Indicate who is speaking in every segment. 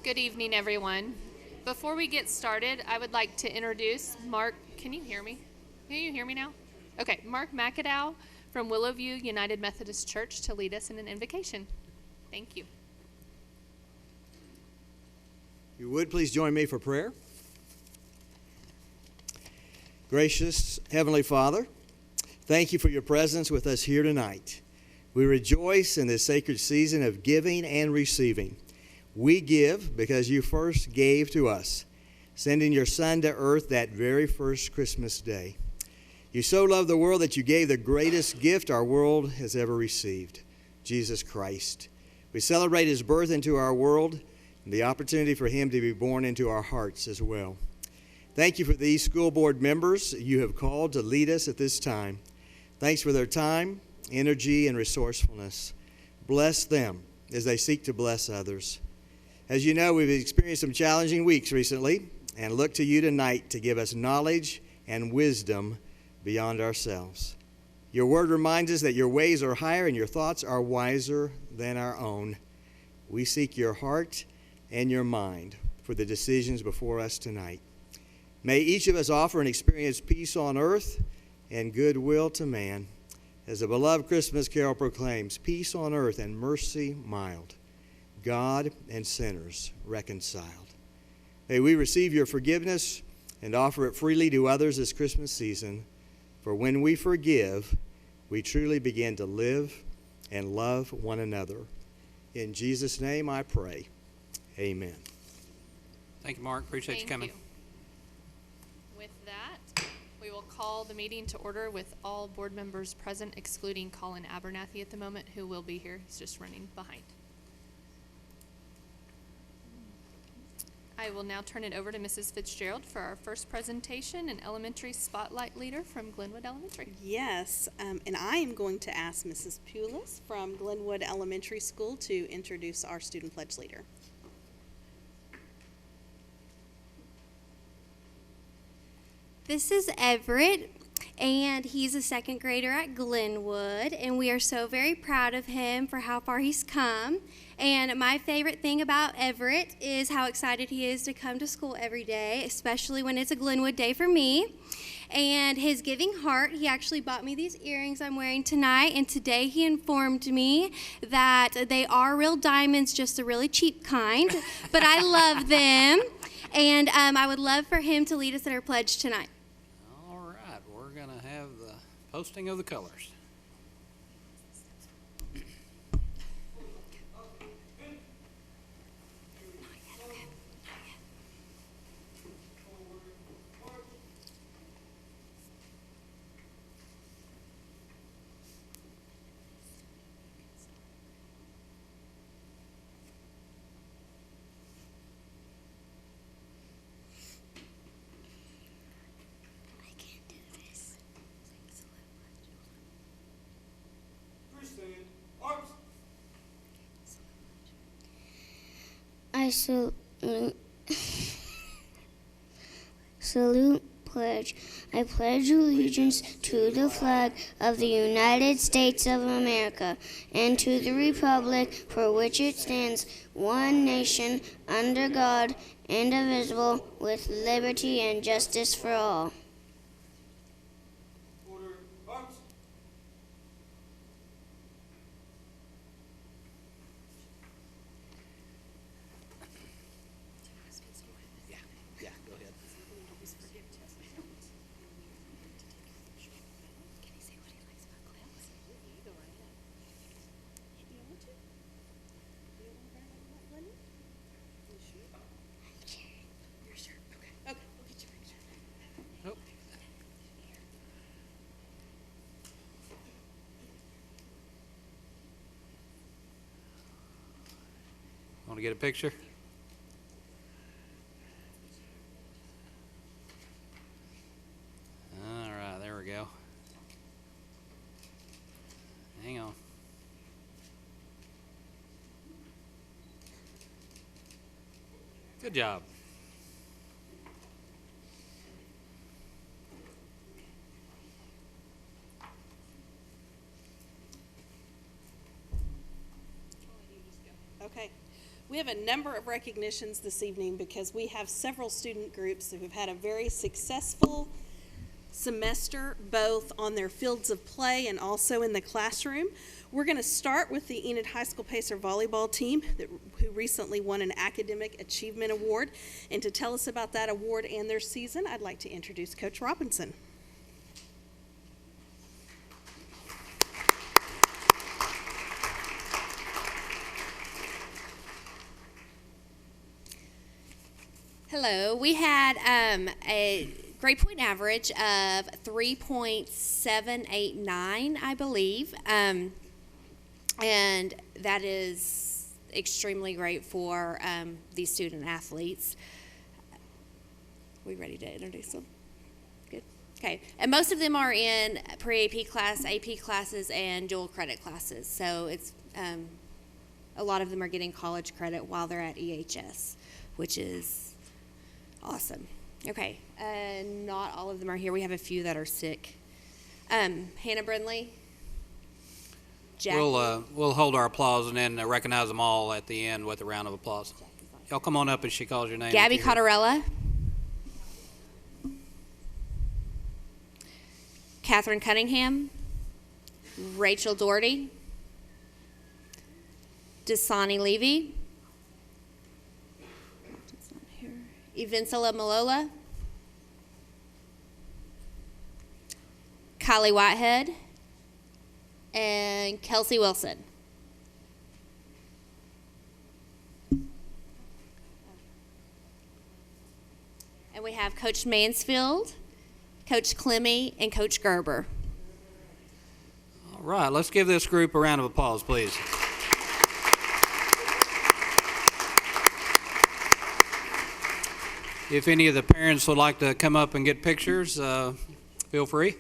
Speaker 1: Good evening, everyone. Before we get started, I would like to introduce Mark. Can you hear me? Can you hear me now? Okay, Mark McAdow from Willowview United Methodist Church to lead us in an invocation. Thank you.
Speaker 2: You would please join me for prayer. Gracious Heavenly Father, thank you for your presence with us here tonight. We rejoice in this sacred season of giving and receiving. We give because you first gave to us, sending your Son to earth that very first Christmas day. You so loved the world that you gave the greatest gift our world has ever received, Jesus Christ. We celebrate his birth into our world and the opportunity for him to be born into our hearts as well. Thank you for these school board members you have called to lead us at this time. Thanks for their time, energy, and resourcefulness. Bless them as they seek to bless others. As you know, we've experienced some challenging weeks recently and look to you tonight to give us knowledge and wisdom beyond ourselves. Your word reminds us that your ways are higher and your thoughts are wiser than our own. We seek your heart and your mind for the decisions before us tonight. May each of us offer and experience peace on earth and goodwill to man. As the beloved Christmas carol proclaims, peace on earth and mercy mild, God and sinners reconciled. May we receive your forgiveness and offer it freely to others this Christmas season. For when we forgive, we truly begin to live and love one another. In Jesus' name I pray. Amen.
Speaker 3: Thank you, Mark. Appreciate you coming.
Speaker 1: With that, we will call the meeting to order with all board members present, excluding Colin Abernathy at the moment, who will be here. He's just running behind. I will now turn it over to Mrs. Fitzgerald for our first presentation, an elementary spotlight leader from Glenwood Elementary.
Speaker 4: Yes, and I am going to ask Mrs. Pulis from Glenwood Elementary School to introduce our student pledge leader.
Speaker 5: This is Everett, and he's a second grader at Glenwood, and we are so very proud of him for how far he's come. And my favorite thing about Everett is how excited he is to come to school every day, especially when it's a Glenwood day for me. And his giving heart, he actually bought me these earrings I'm wearing tonight, and today he informed me that they are real diamonds, just a really cheap kind, but I love them. And I would love for him to lead us in our pledge tonight.
Speaker 3: All right, we're going to have the posting of the colors.
Speaker 6: I salute pledge. I pledge allegiance to the flag of the United States of America and to the republic for which it stands, one nation, under God, indivisible, with liberty and justice for all. Want to get a picture? All right, there we go. Hang on. Good job.
Speaker 4: Okay. We have a number of recognitions this evening because we have several student groups who have had a very successful semester, both on their fields of play and also in the classroom. We're going to start with the Enid High School Pacer volleyball team who recently won an Academic Achievement Award. And to tell us about that award and their season, I'd like to introduce Coach Robinson.
Speaker 7: Hello. We had a grade point average of 3.789, I believe, and that is extremely great for these student athletes. We ready to introduce them? Good. Okay. And most of them are in pre-AP class, AP classes, and dual credit classes. So it's a lot of them are getting college credit while they're at EHS, which is awesome. Okay, not all of them are here. We have a few that are sick. Hannah Brindley, Jackie.
Speaker 3: We'll hold our applause and then recognize them all at the end with a round of applause. Y'all come on up as she calls your name.
Speaker 7: Gabby Cottarella, Catherine Cunningham, Rachel Doherty, Dasani Levy, Evinsula Malola, Kylie Whitehead, and Kelsey Wilson. And we have Coach Mansfield, Coach Clemmy, and Coach Gerber.
Speaker 3: All right, let's give this group a round of applause, please. If any of the parents would like to come up and get pictures, feel free.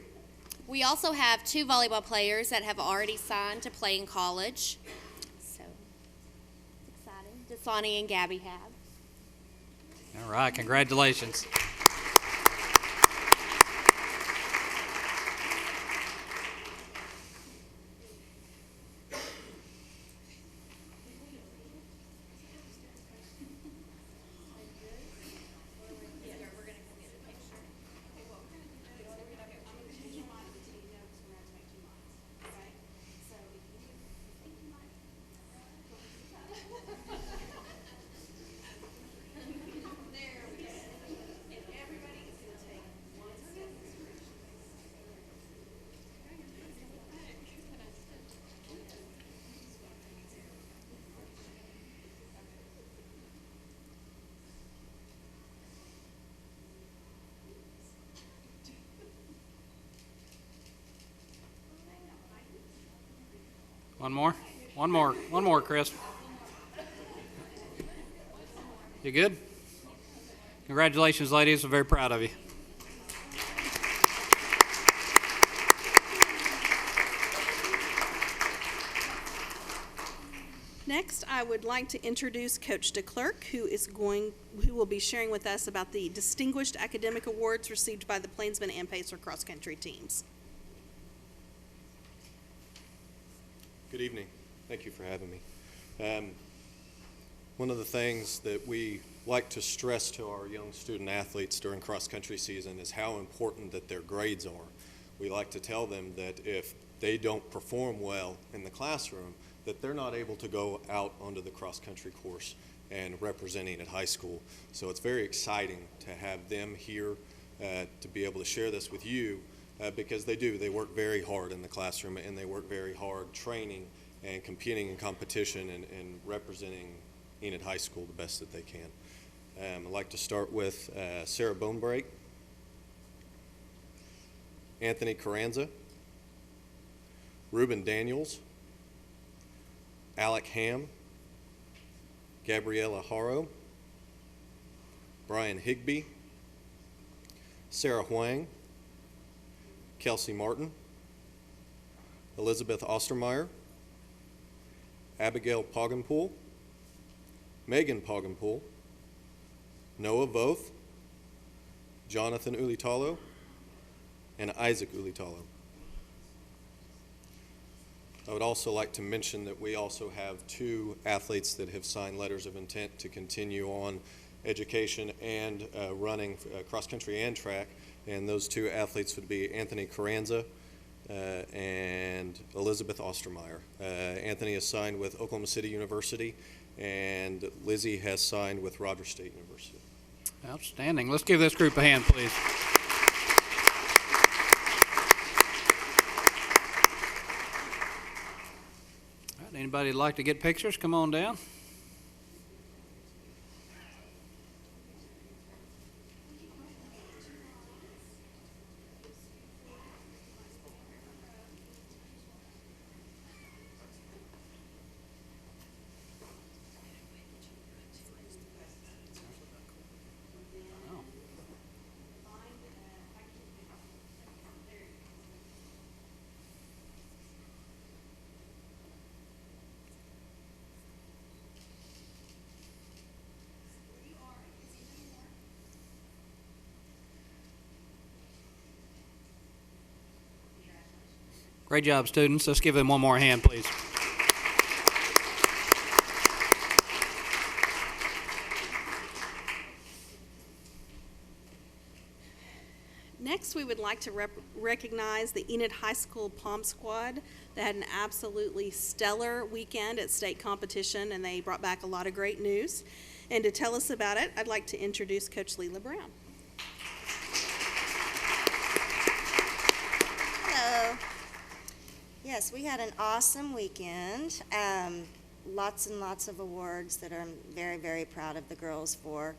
Speaker 7: We also have 2 volleyball players that have already signed to play in college. So, exciting. Dasani and Gabby have.
Speaker 3: All right, congratulations. One more, Chris. You good? Congratulations, ladies. I'm very proud of you.
Speaker 4: Next, I would like to introduce Coach DeClerc, who will be sharing with us about the Distinguished Academic Awards received by the Plainsman and Pacer cross-country teams.
Speaker 8: Good evening. Thank you for having me. One of the things that we like to stress to our young student athletes during cross-country season is how important that their grades are. We like to tell them that if they don't perform well in the classroom, that they're not able to go out onto the cross-country course and representing at high school. So it's very exciting to have them here to be able to share this with you because they do. They work very hard in the classroom and they work very hard training and competing in competition and representing Enid High School the best that they can. I'd like to start with Sarah Bonebreak, Anthony Carranza, Ruben Daniels, Alec Ham, Gabriella Haro, Brian Higbee, Sarah Huang, Kelsey Martin, Elizabeth Ostermeyer, Abigail Poggenpool, Megan Poggenpool, Noah Voth, Jonathan Ulitalo, and Isaac Ulitalo. I would also like to mention that we also have 2 athletes that have signed letters of intent to continue on education and running cross country and track, and those 2 athletes would be Anthony Carranza and Elizabeth Ostermeyer. Anthony has signed with Oklahoma City University, and Lizzie has signed with Rogers State University.
Speaker 3: Outstanding. Let's give this group a hand, please. All right, anybody would like to get pictures, come on down. Great job, students. Let's give them one more hand, please.
Speaker 4: Next, we would like to recognize the Enid High School Pom Squad that had an absolutely stellar weekend at state competition, and they brought back a lot of great news. And to tell us about it, I'd like to introduce Coach Leela Brown.
Speaker 9: Hello. Yes, we had an awesome weekend. Lots and lots of awards that I'm very, very proud of the girls for.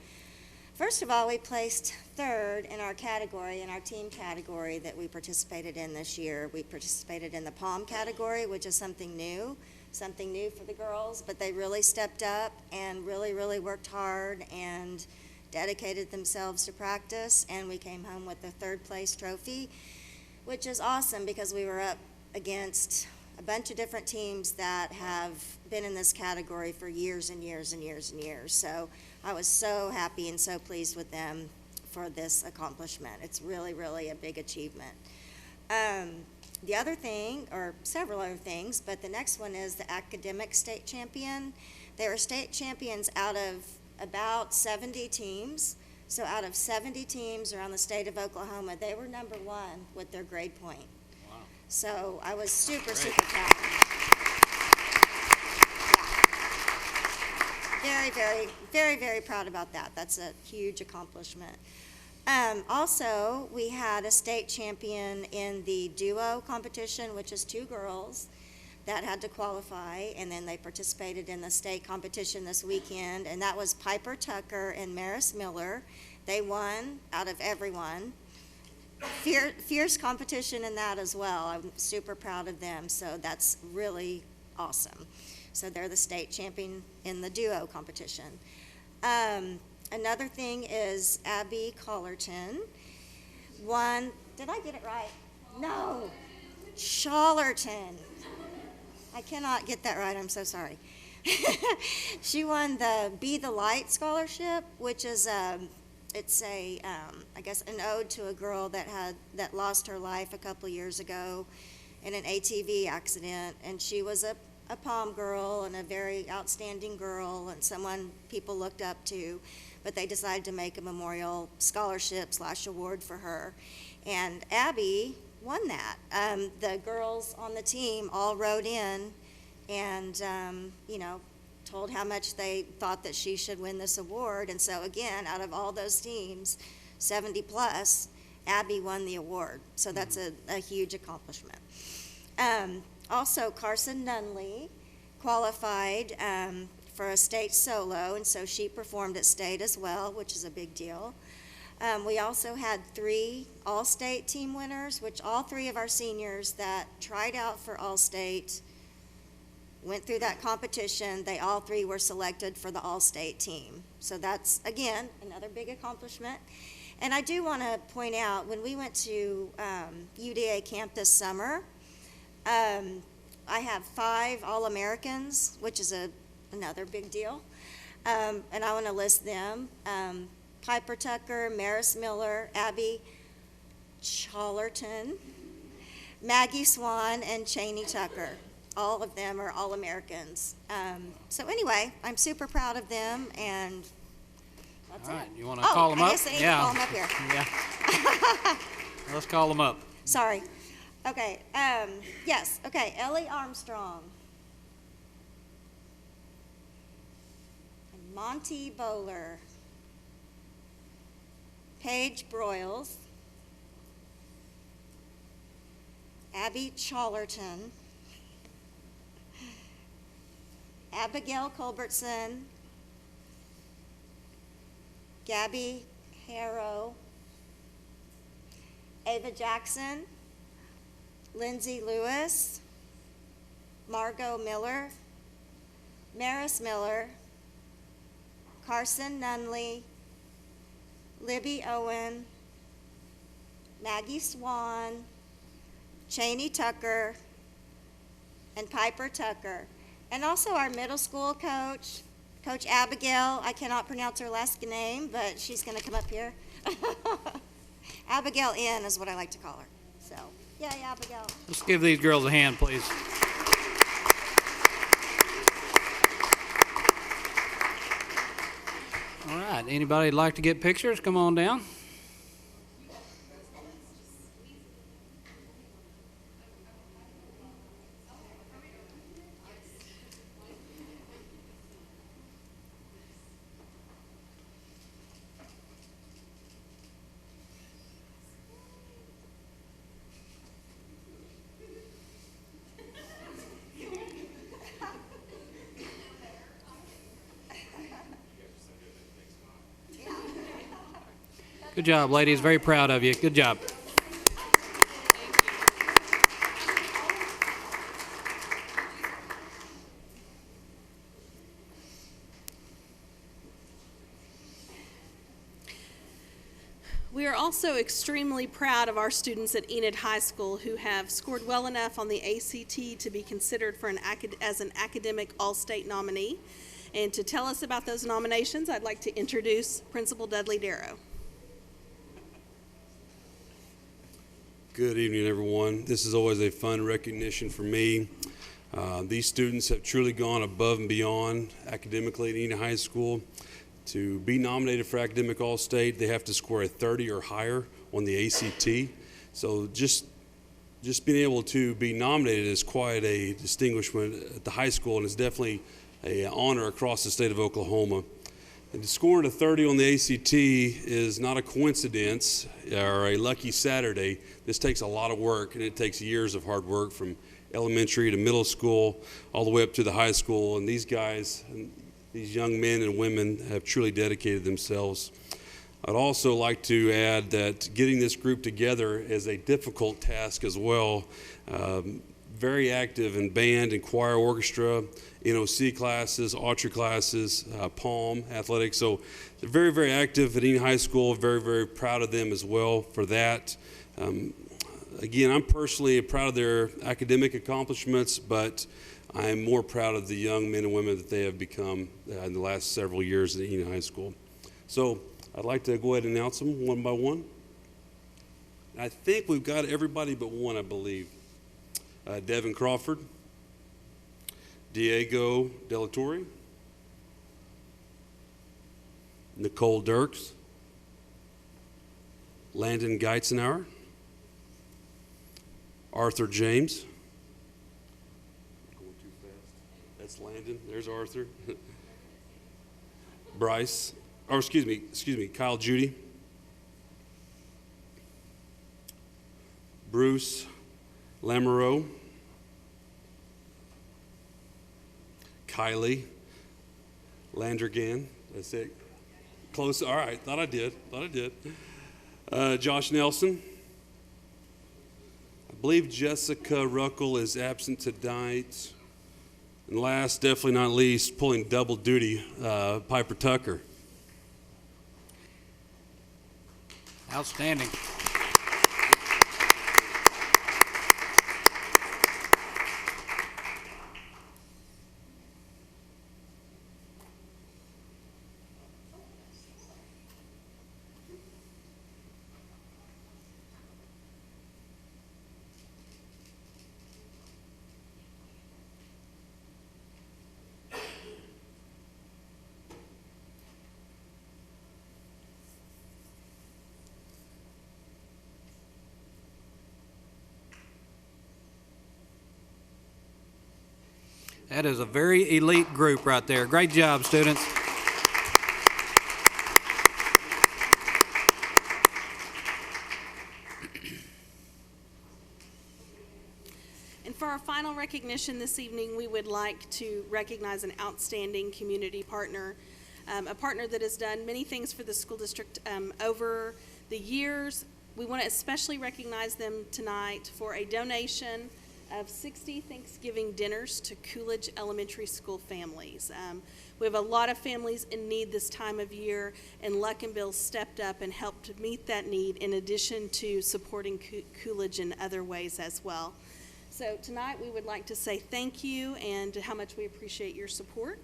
Speaker 9: First of all, we placed 3rd in our category, in our team category that we participated in this year. We participated in the POM category, which is something new for the girls, but they really stepped up and really, really worked hard and dedicated themselves to practice, and we came home with the 3rd place trophy, which is awesome because we were up against a bunch of different teams that have been in this category for years and years and years and years. So I was so happy and so pleased with them for this accomplishment. It's really, really a big achievement. The other thing, or several other things, but the next one is the academic state champion. They were state champions out of about 70 teams. So out of 70 teams around the state of Oklahoma, they were number 1 with their grade point.
Speaker 3: Wow.
Speaker 9: So I was super,
Speaker 3: Great.
Speaker 9: super proud. Yeah. Very, very, very, very proud about that. That's a huge accomplishment. Also, we had a state champion in the duo competition, which is 2 girls that had to qualify, and then they participated in the state competition this weekend, and that was Piper Tucker and Maris Miller. They won out of everyone. Fierce competition in that as well. I'm super proud of them, so that's really awesome. So they're the state champion in the duo competition. Another thing is Abby Collerton won, did I get it right? No, Challerton. I cannot get that right, I'm so sorry. She won the Be the Light scholarship, which is it's a I guess an ode to a girl that lost her life a couple of years ago in an ATV accident, and she was a POM girl and a very outstanding girl and someone people looked up to, but they decided to make a memorial scholarship / award for her, and Abby won that. The girls on the team all wrote in and told how much they thought that she should win this award, and so again, out of all those teams, 70 plus, Abby won the award, so that's a huge accomplishment. Also, Carson Nunley qualified for a state solo, and so she performed at state as well, which is a big deal. We also had 3 AllState team winners, which all 3 of our seniors that tried out for AllState went through that competition. They all 3 were selected for the AllState team. So that's, again, another big accomplishment. And I do want to point out, when we went to UDA camp this summer, I have 5 All-Americans, which is another big deal. And I want to list them. Piper Tucker, Maris Miller, Abby Challerton, Maggie Swan, and Cheney Tucker. all of them are All-Americans. So anyway, I'm super proud of them, and that's
Speaker 3: All right,
Speaker 9: it.
Speaker 3: you want to call them up?
Speaker 9: I guess I need to call them up here.
Speaker 3: Yeah. Let's call them up.
Speaker 9: Sorry. Okay, yes, okay, Ellie Armstrong. And Monty Bowler. Paige Broyles. Abby Challerton. Abigail Culbertson. Gabby Harrow. Ava Jackson. Lindsay Lewis. Margot Miller. Maris Miller. Carson Nunley. Libby Owen. Maggie Swan. Cheney Tucker. And Piper Tucker. And also our middle school coach, Coach Abigail. I cannot pronounce her last name, but she's going to come up here. Abigail N is what I like to call her. So, yay, Abigail.
Speaker 3: Let's give these girls a hand, please. All right, anybody like to get pictures? Come on down. Good job, ladies. Very proud of you. Good job.
Speaker 4: We are also extremely proud of our students at Enid High School who have scored well enough on the ACT to be considered for as an academic All-State nominee. And to tell us about those nominations, I'd like to introduce Principal Dudley Darrow.
Speaker 10: Good evening, everyone. This is always a fun recognition for me. These students have truly gone above and beyond academically at Enid High School. To be nominated for Academic All-State, they have to score a 30 or higher on the ACT. So just being able to be nominated is quite a distinguishment at the high school, and it's definitely an honor across the state of Oklahoma. And scoring a 30 on the ACT is not a coincidence or a lucky Saturday. This takes a lot of work, and it takes years of hard work from elementary to middle school, all the way up to the high school. And these guys, these young men and women have truly dedicated themselves. I'd also like to add that getting this group together is a difficult task as well. Very active in band and choir orchestra, NOC classes, archery classes, Palm, athletics. So they're very, very active at Enid High School. Very, very proud of them as well for that. Again, I'm personally proud of their academic accomplishments, but I am more proud of the young men and women that they have become in the last several years at Enid High School. So I'd like to go ahead and announce them one by one. I think we've got everybody but one, I believe. Devin Crawford, Diego Delatorre, Nicole Dirks, Landon Geitzenauer, Arthur James. Going too fast. That's Landon. There's Arthur. Bryce, or excuse me, Kyle Judy, Bruce Lamoureux, Kylie Landrigan. That's it. Close. All right. Thought I did. Josh Nelson. I believe Jessica Ruckel is absent tonight. And last, definitely not least, pulling double duty, Piper Tucker.
Speaker 3: Outstanding. That is a very elite group right there. Great job, students.
Speaker 4: And for our final recognition this evening, we would like to recognize an outstanding community partner, a partner that has done many things for the school district over the years. We want to especially recognize them tonight for a donation of 60 Thanksgiving dinners to Coolidge Elementary School families. We have a lot of families in need this time of year, and Luck and Bill stepped up and helped meet that need in addition to supporting Coolidge in other ways as well. So tonight we would like to say thank you and how much we appreciate your support.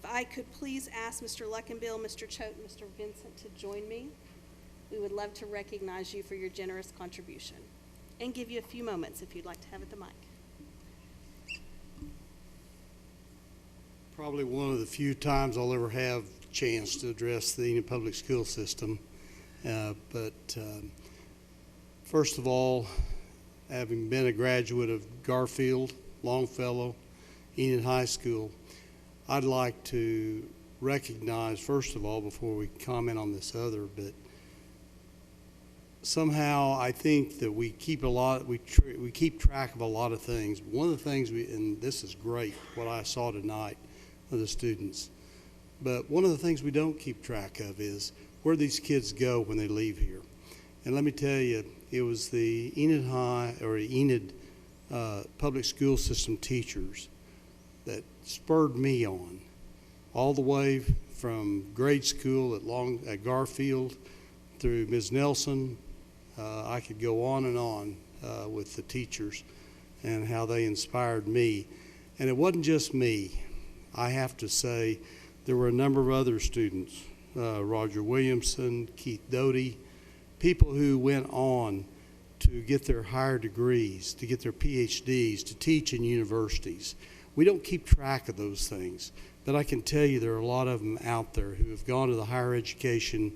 Speaker 4: If I could please ask Mr. Luckenbill, Mr. Choate, and Mr. Vincent to join me. We would love to recognize you for your generous contribution and give you a few moments if you'd like to have at the mic.
Speaker 11: Probably one of the few times I'll ever have a chance to address the Enid Public School System. First of all, having been a graduate of Garfield, Longfellow, Enid High School, I'd like to recognize, first of all, before we comment on this other, but somehow I think that we keep we keep track of a lot of things. One of the things and this is great, what I saw tonight of the students, but one of the things we don't keep track of is where these kids go when they leave here. And let me tell you, it was the Enid High or Enid Public School System teachers that spurred me on, all the way from grade school at Garfield through Ms. Nelson. I could go on and on with the teachers and how they inspired me. And it wasn't just me. I have to say there were a number of other students, Roger Williamson, Keith Doty, people who went on to get their higher degrees, to get their PhDs, to teach in universities. We don't keep track of those things, but I can tell you there are a lot of them out there who have gone to the higher education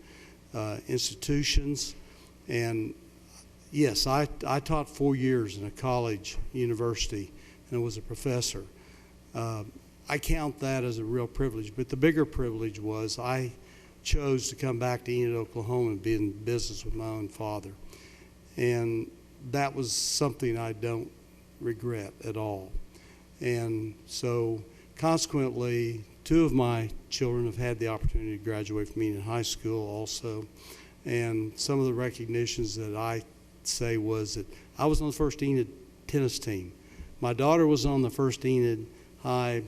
Speaker 11: institutions. And yes, I taught 4 years in a college university and was a professor. I count that as a real privilege, but the bigger privilege was I chose to come back to Enid, Oklahoma and be in business with my own father. And that was something I don't regret at all. And so consequently, 2 of my children have had the opportunity to graduate from Enid High School also. And some of the recognitions that I say was that I was on the first Enid tennis team. My daughter was on the first Enid High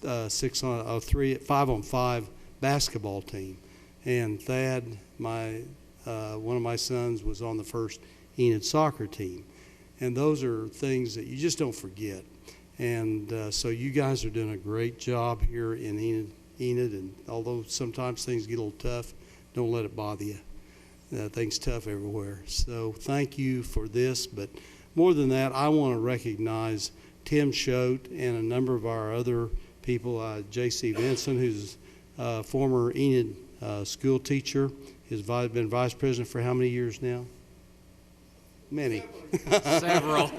Speaker 11: 5-on-5 basketball team. And Thad, one of my sons, was on the first Enid soccer team. And those are things that you just don't forget. And so you guys are doing a great job here in Enid. And although sometimes things get a little tough, don't let it bother you. Things tough everywhere. So thank you for this. But more than that, I want to recognize Tim Choate and a number of our other people. J.C. Vinson, who's a former Enid school teacher, has been vice president for how many years now? Many.
Speaker 3: Several.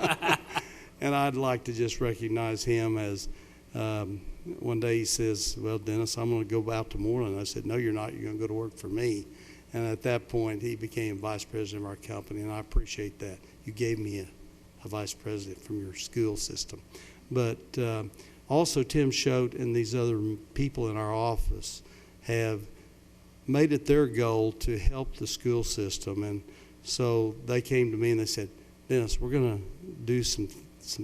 Speaker 11: And I'd like to just recognize him as one day he says, well, Dennis, I'm going to go out to Moreland. I said, no, you're not. You're going to go to work for me. And at that point, he became vice president of our company, and I appreciate that. You gave me a vice president from your school system. But also Tim Choate and these other people in our office have made it their goal to help the school system. And so they came to me and they said, Dennis, we're going to do some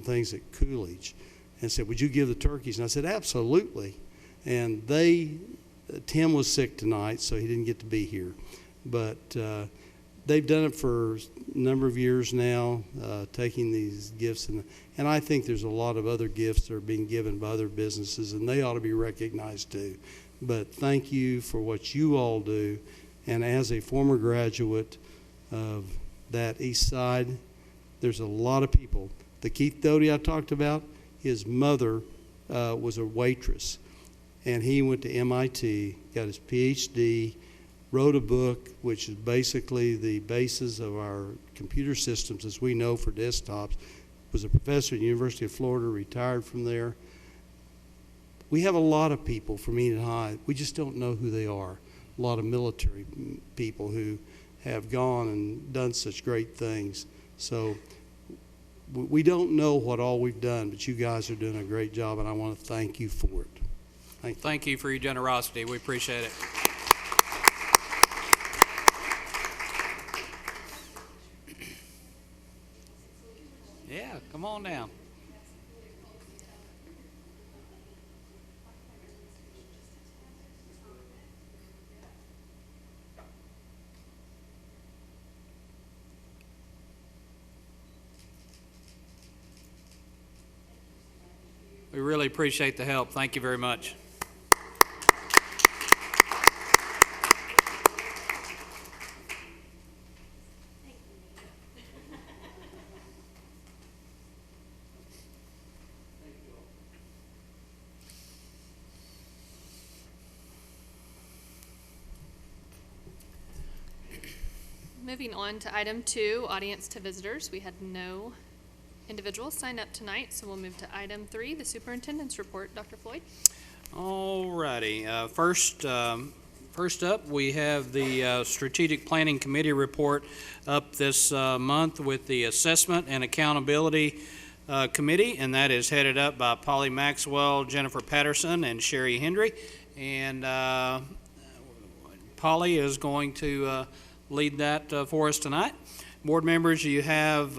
Speaker 11: things at Coolidge. And said, would you give the turkeys? And I said, absolutely. And Tim was sick tonight, so he didn't get to be here. But they've done it for a number of years now, taking these gifts. And I think there's a lot of other gifts that are being given by other businesses, and they ought to be recognized too. But thank you for what you all do. And as a former graduate of that East Side, there's a lot of people. The Keith Doty I talked about, his mother was a waitress. And he went to MIT, got his PhD, wrote a book, which is basically the basis of our computer systems as we know for desktops. Was a professor at the University of Florida, retired from there. We have a lot of people from Enid High. We just don't know who they are. A lot of military people who have gone and done such great things. So we don't know what all we've done, but you guys are doing a great job, and I want to thank you for it.
Speaker 3: Thank you for your generosity. We appreciate it. Yeah, come on down. We really appreciate the help. Thank you very much.
Speaker 1: Moving on to item 2, audience to visitors. We had no individuals sign up tonight, so we'll move to item 3, the Superintendent's Report. Dr. Floyd?
Speaker 3: All righty. First up, we have the Strategic Planning Committee report up this month with the Assessment and Accountability Committee, and that is headed up by Polly Maxwell, Jennifer Patterson, and Sherry Hendry. And Polly is going to lead that for us tonight. Board members, you have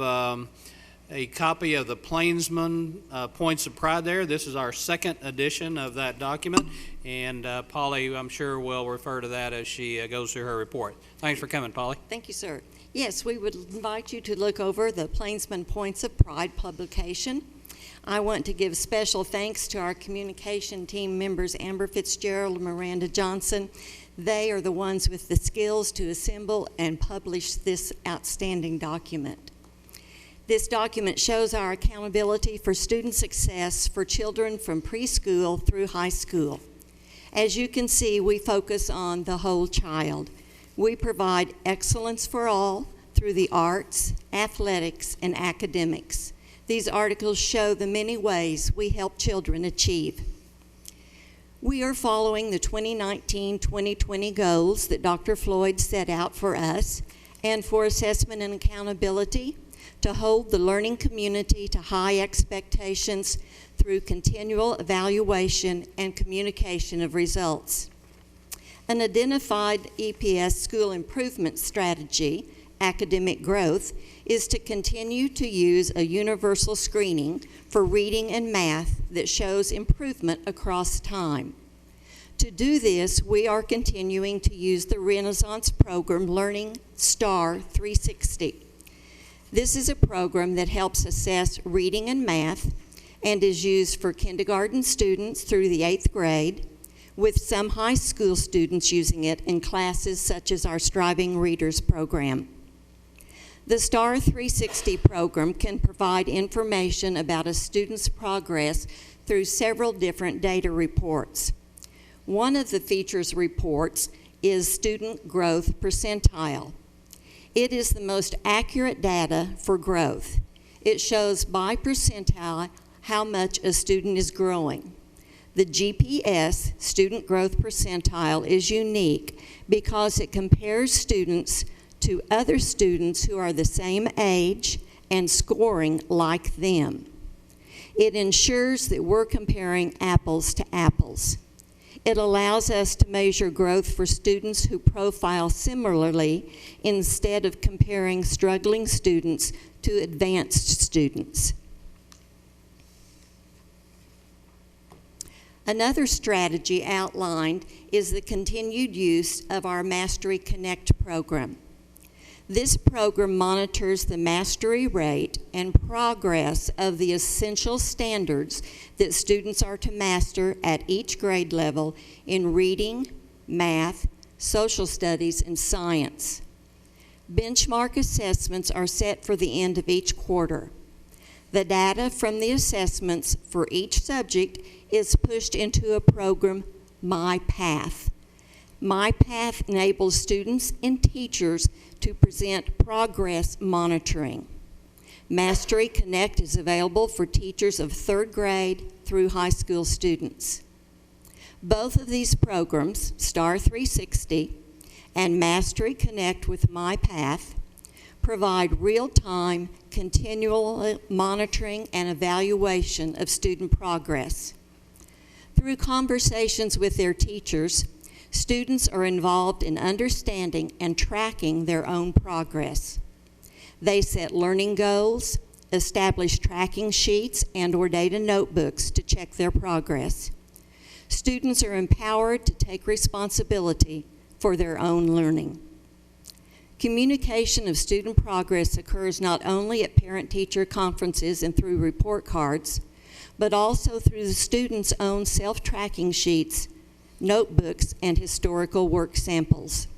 Speaker 3: a copy of the Plainsman Points of Pride there. This is our second edition of that document, and Polly, I'm sure, will refer to that as she goes through her report. Thanks for coming, Polly.
Speaker 12: Thank you, sir. Yes, we would invite you to look over the Plainsman Points of Pride publication. I want to give special thanks to our communication team members, Amber Fitzgerald and Miranda Johnson. They are the ones with the skills to assemble and publish this outstanding document. This document shows our accountability for student success for children from preschool through high school. As you can see, we focus on the whole child. We provide excellence for all through the arts, athletics, and academics. These articles show the many ways we help children achieve. We are following the 2019-2020 goals that Dr. Floyd set out for us and for assessment and accountability, to hold the learning community to high expectations through continual evaluation and communication of results. An identified EPS school improvement strategy, academic growth, is to continue to use a universal screening for reading and math that shows improvement across time. To do this, we are continuing to use the Renaissance program Learning Star 360. This is a program that helps assess reading and math and is used for kindergarten students through the 8th grade, with some high school students using it in classes such as our Striving Readers program. The STAR 360 program can provide information about a student's progress through several different data reports. One of the features reports is Student Growth Percentile. It is the most accurate data for growth. It shows by percentile how much a student is growing. The GPS, Student Growth Percentile, is unique because it compares students to other students who are the same age and scoring like them. It ensures that we're comparing apples to apples. It allows us to measure growth for students who profile similarly instead of comparing struggling students to advanced students. Another strategy outlined is the continued use of our Mastery Connect program. This program monitors the mastery rate and progress of the essential standards that students are to master at each grade level in reading, math, social studies, and science. Benchmark assessments are set for the end of each quarter. The data from the assessments for each subject is pushed into a program, MyPath. MyPath enables students and teachers to present progress monitoring. Mastery Connect is available for teachers of 3rd grade through high school students. Both of these programs, Star 360 and Mastery Connect with MyPath, provide real-time, continual monitoring and evaluation of student progress. Through conversations with their teachers, students are involved in understanding and tracking their own progress. They set learning goals, establish tracking sheets and/or data notebooks to check their progress. Students are empowered to take responsibility for their own learning. Communication of student progress occurs not only at parent-teacher conferences and through report cards, but also through the students' own self-tracking sheets, notebooks, and historical work samples.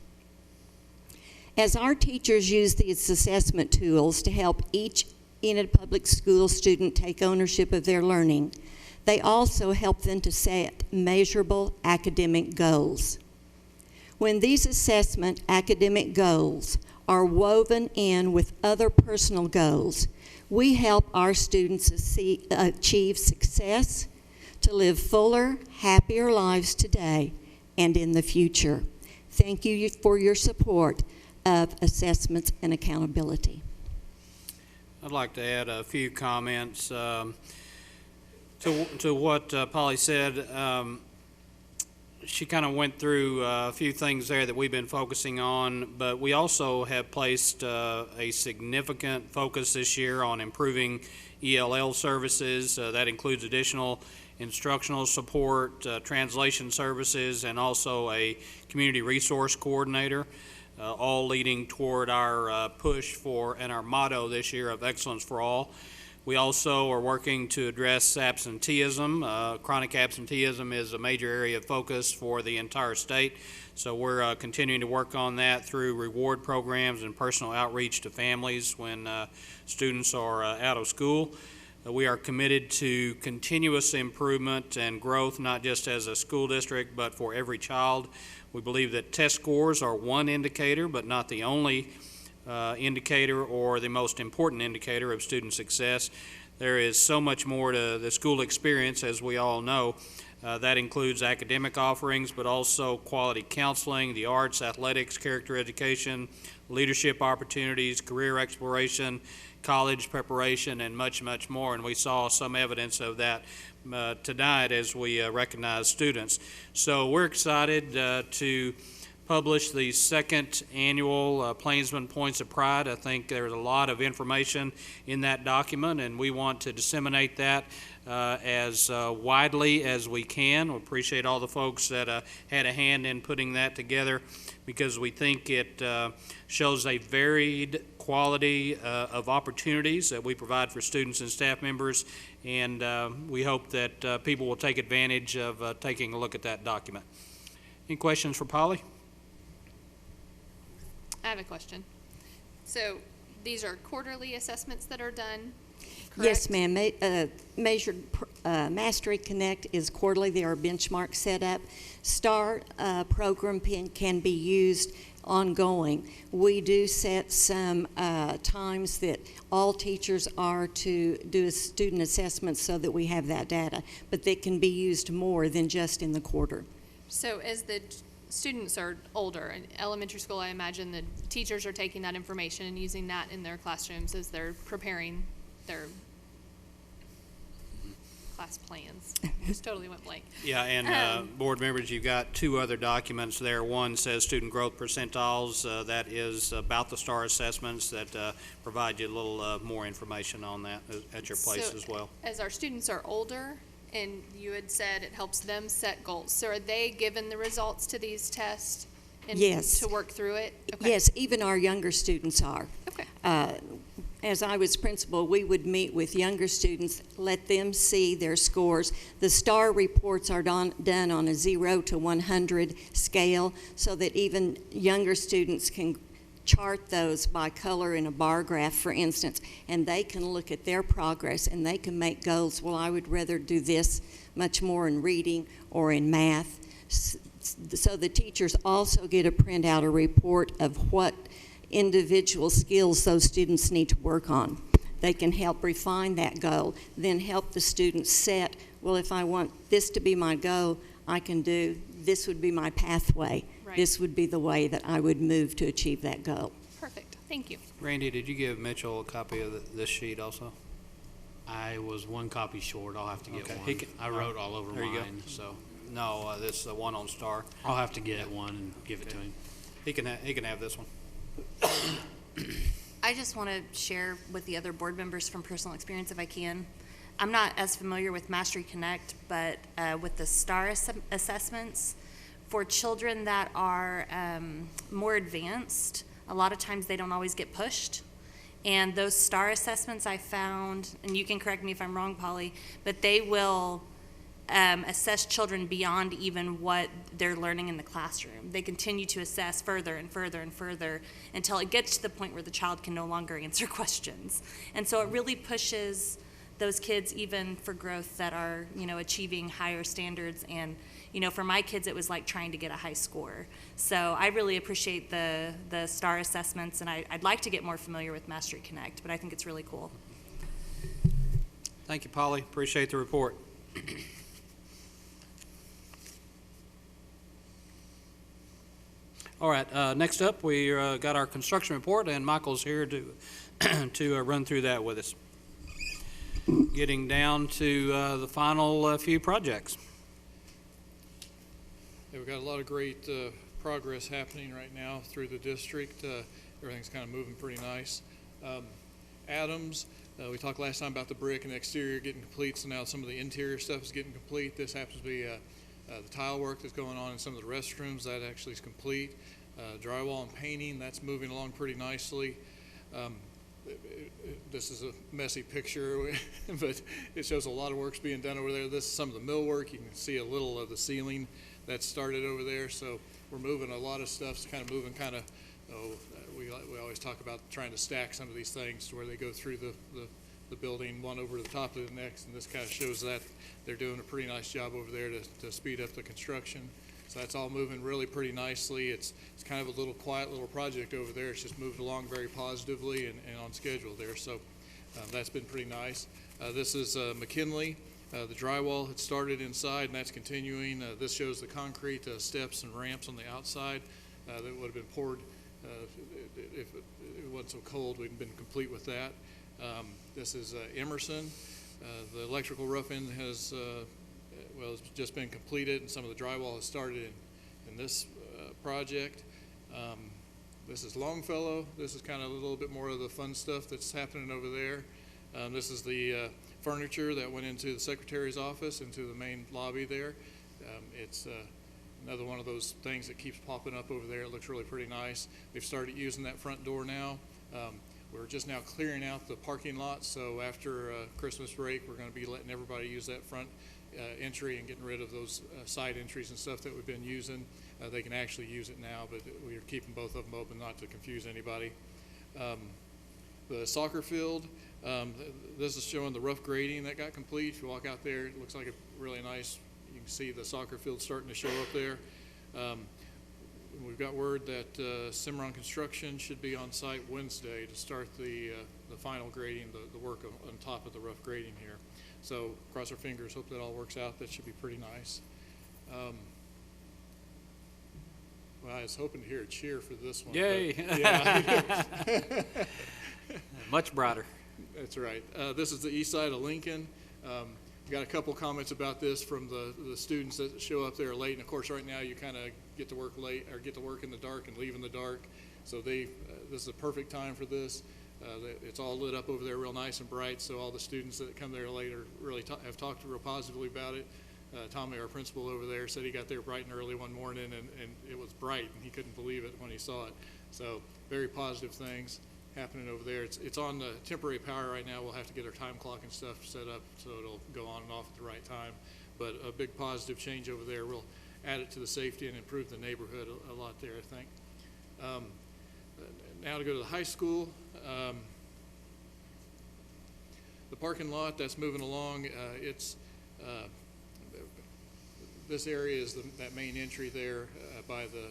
Speaker 12: As our teachers use these assessment tools to help each Enid Public School student take ownership of their learning, they also help them to set measurable academic goals. When these assessment academic goals are woven in with other personal goals, we help our students achieve success to live fuller, happier lives today and in the future. Thank you for your support of assessments and accountability.
Speaker 3: I'd like to add a few comments to what Polly said. She kind of went through a few things there that we've been focusing on, but we also have placed a significant focus this year on improving ELL services. That includes additional instructional support, translation services, and also a community resource coordinator, all leading toward our push for and our motto this year of Excellence for All. We also are working to address absenteeism. Chronic absenteeism is a major area of focus for the entire state, so we're continuing to work on that through reward programs and personal outreach to families when students are out of school. We are committed to continuous improvement and growth, not just as a school district, but for every child. We believe that test scores are one indicator, but not the only indicator or the most important indicator of student success. There is so much more to the school experience, as we all know. That includes academic offerings, but also quality counseling, the arts, athletics, character education, leadership opportunities, career exploration, college preparation, and much, much more. And we saw some evidence of that tonight as we recognize students. So we're excited to publish the second annual Plainsman Points of Pride. I think there's a lot of information in that document, and we want to disseminate that as widely as we can. We appreciate all the folks that had a hand in putting that together, because we think it shows a varied quality of opportunities that we provide for students and staff members, and we hope that people will take advantage of taking a look at that document. Any questions for Polly?
Speaker 1: I have a question. So these are quarterly assessments that are done, correct?
Speaker 12: Yes, ma'am. Mastery Connect is quarterly. There are benchmarks set up. STAR program can be used ongoing. We do set some times that all teachers are to do a student assessment so that we have that data, but they can be used more than just in the quarter.
Speaker 1: So as the students are older, in elementary school, I imagine the teachers are taking that information and using that in their classrooms as they're preparing their class plans. Just totally went blank.
Speaker 3: Yeah, and board members, you've got two other documents there. One says student growth percentiles. That is about the STAR assessments that provide you a little more information on that at your place as well.
Speaker 1: As our students are older, and you had said it helps them set goals, so are they given the results to these tests and
Speaker 12: Yes.
Speaker 1: to work through it? Okay.
Speaker 12: Yes, even our younger students are.
Speaker 1: Okay.
Speaker 12: As I was principal, we would meet with younger students, let them see their scores. The STAR reports are done on a 0 to 100 scale, so that even younger students can chart those by color in a bar graph, for instance, and they can look at their progress and they can make goals. Well, I would rather do this much more in reading or in math. So the teachers also get to print out a report of what individual skills those students need to work on. They can help refine that goal, then help the students set, well, if I want this to be my goal, I can do, this would be my pathway.
Speaker 1: Right.
Speaker 12: This would be the way that I would move to achieve that goal.
Speaker 1: Perfect. Thank you.
Speaker 3: Randy, did you give Mitchell a copy of this sheet also?
Speaker 13: I was one copy short. I'll have to get
Speaker 3: Okay.
Speaker 13: one.
Speaker 3: He can-
Speaker 13: I wrote all over
Speaker 3: There you go.
Speaker 13: mine, so
Speaker 3: No, this is the one on Star.
Speaker 13: I'll have to get one and give it to him.
Speaker 3: He can have this one.
Speaker 14: I just want to share with the other board members from personal experience if I can. I'm not as familiar with Mastery Connect, but with the STAR assessments, for children that are more advanced, a lot of times they don't always get pushed. And those STAR assessments I found, and you can correct me if I'm wrong, Polly, but they will assess children beyond even what they're learning in the classroom. They continue to assess further and further and further until it gets to the point where the child can no longer answer questions. And so it really pushes those kids even for growth that are, achieving higher standards. And, for my kids, it was like trying to get a high score. So I really appreciate the STAR assessments, and I'd like to get more familiar with Mastery Connect, but I think it's really cool.
Speaker 3: Thank you, Polly. Appreciate the report. All right, next up, we got our construction report, and Michael's here to to run through that with us. Getting down to the final few projects.
Speaker 15: Yeah, we've got a lot of great progress happening right now through the district. Everything's kind of moving pretty nice. Adams, we talked last time about the brick and the exterior getting complete, so now some of the interior stuff is getting complete. This happens to be the tile work that's going on in some of the restrooms. That actually is complete. Drywall and painting, that's moving along pretty nicely. This is a messy picture, but it shows a lot of work's being done over there. This is some of the millwork. You can see a little of the ceiling that's started over there. So we're moving a lot of stuff. It's kind of moving we always talk about trying to stack some of these things to where they go through the building one over the top of the next, and this kind of shows that they're doing a pretty nice job over there to speed up the construction. So that's all moving really pretty nicely. It's kind of a little quiet little project over there. It's just moved along very positively and on schedule there. So that's been pretty nice. This is McKinley. The drywall had started inside, and that's continuing. This shows the concrete steps and ramps on the outside that would have been poured if it wasn't so cold. We'd been complete with that. This is Emerson. The electrical roofing has it's just been completed, and some of the drywall has started in this project. This is Longfellow. This is kind of a little bit more of the fun stuff that's happening over there. This is the furniture that went into the secretary's office, into the main lobby there. It's another one of those things that keeps popping up over there. It looks really pretty nice. They've started using that front door now. We're just now clearing out the parking lot, so after Christmas break, we're going to be letting everybody use that front entry and getting rid of those side entries and stuff that we've been using. They can actually use it now, but we are keeping both of them open not to confuse anybody. The soccer field, this is showing the rough grading that got complete. If you walk out there, it looks like a really nice, you can see the soccer field starting to show up there. We've got word that Cimarron Construction should be on site Wednesday to start the final grading, the work on top of the rough grading here. So cross our fingers, hope that all works out. That should be pretty nice. Well, I was hoping to hear a cheer for this one.
Speaker 3: Yay!
Speaker 15: Yeah.
Speaker 3: Much brighter.
Speaker 15: That's right. This is the east side of Lincoln. We got a couple comments about this from the students that show up there late, and of course right now you kind of get to work late or get to work in the dark and leave in the dark. So this is a perfect time for this. It's all lit up over there real nice and bright, so all the students that come there later really have talked real positively about it. Tommy, our principal over there, said he got there bright and early one morning and it was bright and he couldn't believe it when he saw it. So very positive things happening over there. It's on the temporary power right now. We'll have to get our time clock and stuff set up so it'll go on and off at the right time. But a big positive change over there. We'll add it to the safety and improve the neighborhood a lot there, I think. Now to go to the high school. The parking lot, that's moving along. This area is that main entry there by the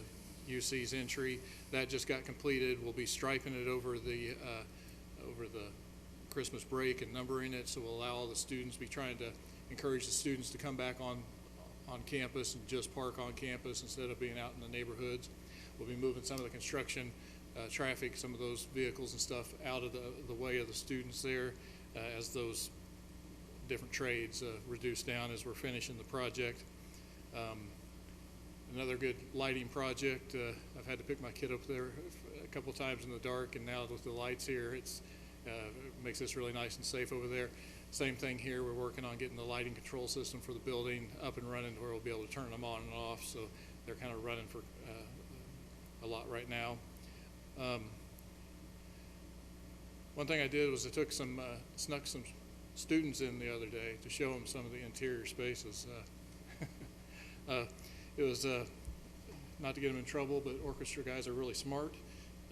Speaker 15: UC's entry. That just got completed. We'll be striping it over the Christmas break and numbering it, so we'll allow all the students, be trying to encourage the students to come back on campus and just park on campus instead of being out in the neighborhoods. We'll be moving some of the construction traffic, some of those vehicles and stuff out of the way of the students there as those different trades reduce down as we're finishing the project. Another good lighting project. I've had to pick my kid up there a couple times in the dark, and now with the lights here, it makes this really nice and safe over there. Same thing here. We're working on getting the lighting control system for the building up and running where we'll be able to turn them on and off. So they're kind of running for a lot right now. One thing I did was I took snuck some students in the other day to show them some of the interior spaces. It was not to get them in trouble, but orchestra guys are really smart.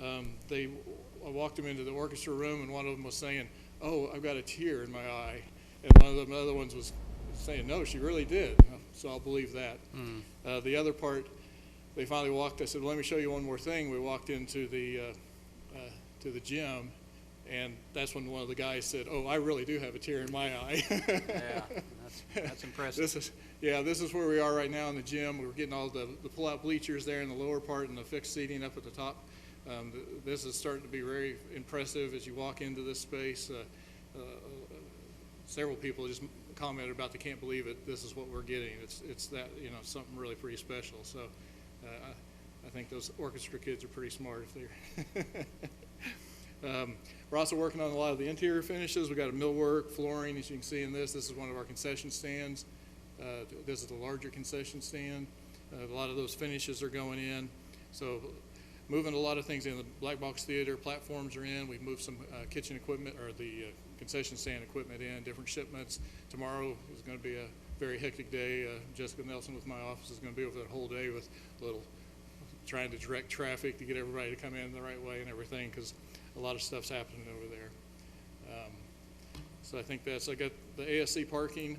Speaker 15: I walked them into the orchestra room, and one of them was saying, "Oh, I've got a tear in my eye," and one of the other ones was saying, "No, she really did." So I'll believe that. The other part, they finally walked. I said, "Well, let me show you one more thing." We walked into the gym, and that's when one of the guys said, "Oh, I really do have a tear in my eye."
Speaker 3: Yeah, that's impressive.
Speaker 15: This is where we are right now in the gym. We're getting all the pull-out bleachers there in the lower part and the fixed seating up at the top. This is starting to be very impressive as you walk into this space. Several people just commented about they can't believe it. This is what we're getting. It's that, something really pretty special. So I think those orchestra kids are pretty smart if they're. We're also working on a lot of the interior finishes. We've got a millwork, flooring, as you can see in this. This is one of our concession stands. This is the larger concession stand. A lot of those finishes are going in. So moving a lot of things in. The black box theater platforms are in. We've moved some kitchen equipment, or the concession stand equipment in, different shipments. Tomorrow is going to be a very hectic day. Jessica Nelson with my office is going to be over that whole day with trying to direct traffic to get everybody to come in the right way and everything, because a lot of stuff's happening over there. So I think I got the ASC parking.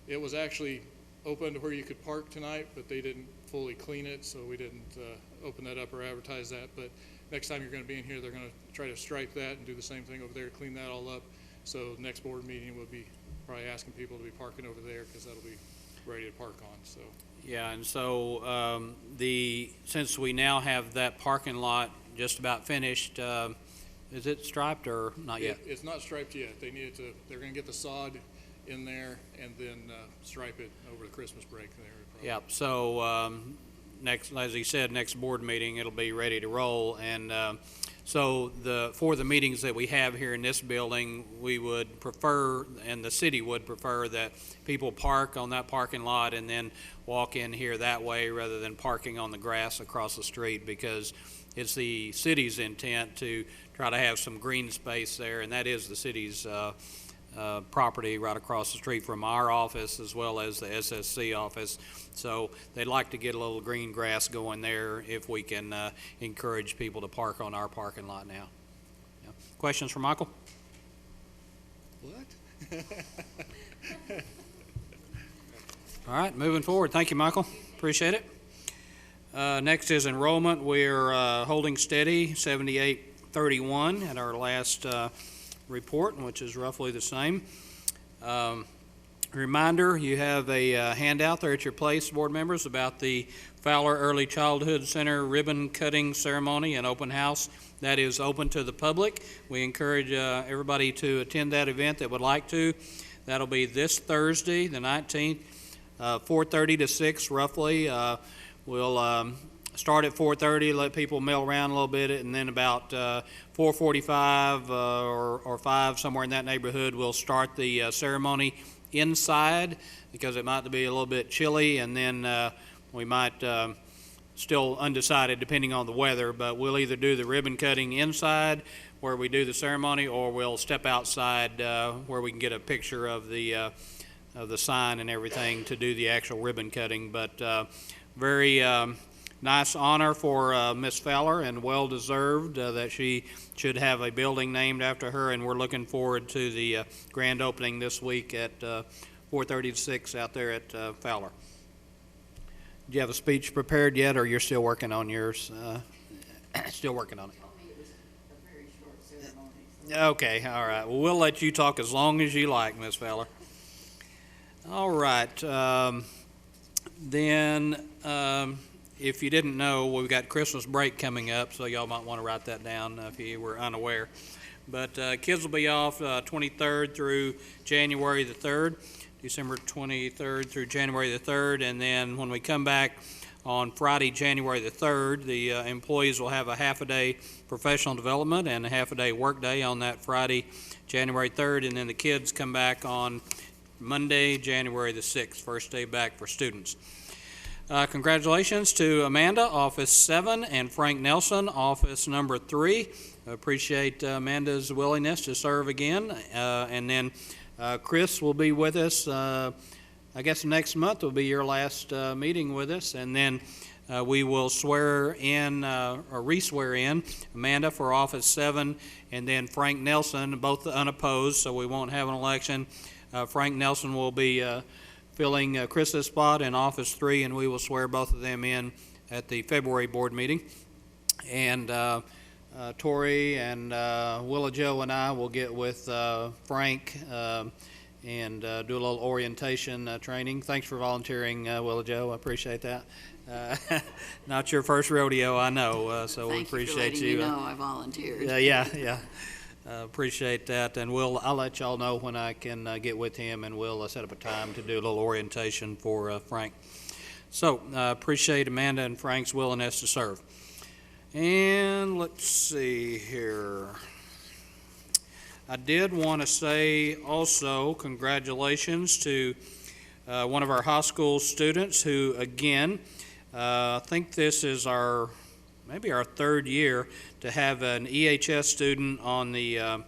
Speaker 15: It was actually open to where you could park tonight, but they didn't fully clean it, so we didn't open that up or advertise that. But next time you're going to be in here, they're going to try to stripe that and do the same thing over there to clean that all up. So next board meeting we'll be probably asking people to be parking over there, because that'll be ready to park on. So.
Speaker 3: Yeah, and so since we now have that parking lot just about finished, is it striped or not yet?
Speaker 15: It's not striped yet. They're going to get the sod in there and then stripe it over the Christmas break there.
Speaker 3: Yep. So next, as he said, next board meeting it'll be ready to roll. And so for the meetings that we have here in this building, we would prefer, and the city would prefer, that people park on that parking lot and then walk in here that way, rather than parking on the grass across the street, because it's the city's intent to try to have some green space there, and that is the city's property right across the street from our office as well as the SSC office. So they'd like to get a little green grass going there if we can encourage people to park on our parking lot now. Yeah. Questions for Michael?
Speaker 15: What?
Speaker 3: All right, moving forward. Thank you, Michael. Appreciate it. Next is enrollment. We're holding steady, 7831 at our last report, which is roughly the same. Reminder, you have a handout there at your place, board members, about the Fowler Early Childhood Center ribbon cutting ceremony and open house. That is open to the public. We encourage everybody to attend that event that would like to. That'll be this Thursday, the 19th, 4:30 to 6 roughly. We'll start at 4:30, let people mill around a little bit, and then about 4:45 or 5, somewhere in that neighborhood, we'll start the ceremony inside, because it might be a little bit chilly, and then we might still undecided depending on the weather, but we'll either do the ribbon cutting inside where we do the ceremony, or we'll step outside where we can get a picture of the sign and everything to do the actual ribbon cutting. But very nice honor for Miss Fowler, and well-deserved that she should have a building named after her, and we're looking forward to the grand opening this week at 4:30 to 6 out there at Fowler. Do you have a speech prepared yet, or you're still working on yours? Still working on it. Okay, all right. Well, we'll let you talk as long as you like, Miss Feller. All right. If you didn't know, we've got Christmas break coming up, so y'all might want to write that down if you were unaware. But kids will be off 23rd through January the 3rd, December 23rd through January the 3rd, and then when we come back on Friday, January the 3rd, the employees will have a half-a-day professional development and a half-a-day work day on that Friday, January 3rd, and then the kids come back on Monday, January the 6th, first day back for students. Congratulations to Amanda, Office 7, and Frank Nelson, Office number 3. Appreciate Amanda's willingness to serve again. And then Chris will be with us, I guess next month will be your last meeting with us. And then we will swear in, or re-swear in, Amanda for Office 7, and then Frank Nelson, both unopposed, so we won't have an election. Frank Nelson will be filling Chris's spot in Office 3, and we will swear both of them in at the February board meeting. And Tori and Willa Joe and I will get with Frank and do a little orientation training. Thanks for volunteering, Willa Joe. I appreciate that. Not your first rodeo, I know, so we appreciate you.
Speaker 16: Thank you for letting me know I volunteered.
Speaker 3: Yeah. Appreciate that, and I'll let y'all know when I can get with him, and we'll set up a time to do a little orientation for Frank. So, appreciate Amanda and Frank's willingness to serve. And let's see here. I did want to say also congratulations to one of our high school students who, again, I think this is maybe our third year to have an EHS student on the